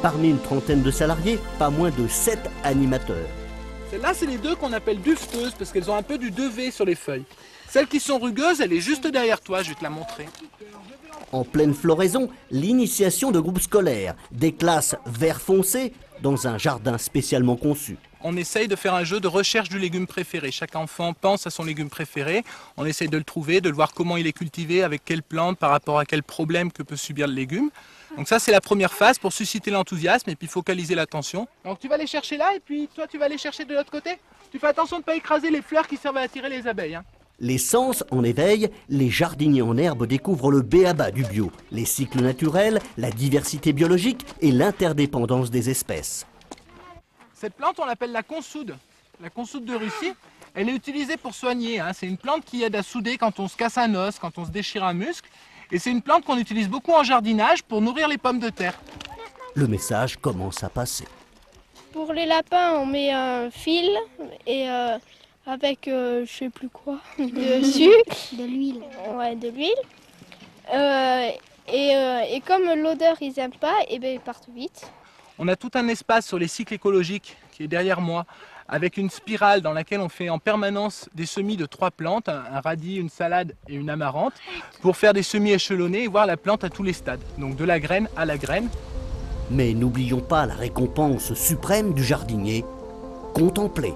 Parmi une trentaine de salariés, pas moins de 7 animateurs. Celles-là, c'est les deux qu'on appelle dufteuses parce qu'elles ont un peu du 2V sur les feuilles. Celle qui sont rugueuses, elle est juste derrière toi, je vais te la montrer. En pleine floraison, l'initiation de groupes scolaires, des classes vert foncé dans un jardin spécialement conçu. On essaye de faire un jeu de recherche du légume préféré. Chaque enfant pense à son légume préféré. On essaye de le trouver, de le voir comment il est cultivé, avec quelle plante, par rapport à quel problème que peut subir le légume. Donc ça, c'est la première phase pour susciter l'enthousiasme et puis focaliser l'attention. Donc tu vas les chercher là et puis toi, tu vas les chercher de l'autre côté. Tu fais attention de ne pas écraser les fleurs qui servent à attirer les abeilles, hein. Les sens en éveil, les jardiniers en herbe découvrent le b.a.-ba du bio, les cycles naturels, la diversité biologique et l'interdépendance des espèces. Cette plante, on l'appelle la consoude de Russie. Elle est utilisée pour soigner, hein. C'est une plante qui aide à souder quand on se casse un os, quand on se déchire un muscle. Et c'est une plante qu'on utilise beaucoup en jardinage pour nourrir les pommes de terre. Le message commence à passer. Pour les lapins, on met un fil et avec je sais plus quoi dessus. De l'huile. Ouais, de l'huile. Et comme l'odeur ils n'aiment pas, et ben ils partent vite. On a tout un espace sur les cycles écologiques qui est derrière moi, avec une spirale dans laquelle on fait en permanence des semis de 3 plantes, un radis, une salade et une amarante, pour faire des semis échelonnés et voir la plante à tous les stades, donc de la graine à la graine. Mais n'oublions pas la récompense suprême du jardinier, contempler.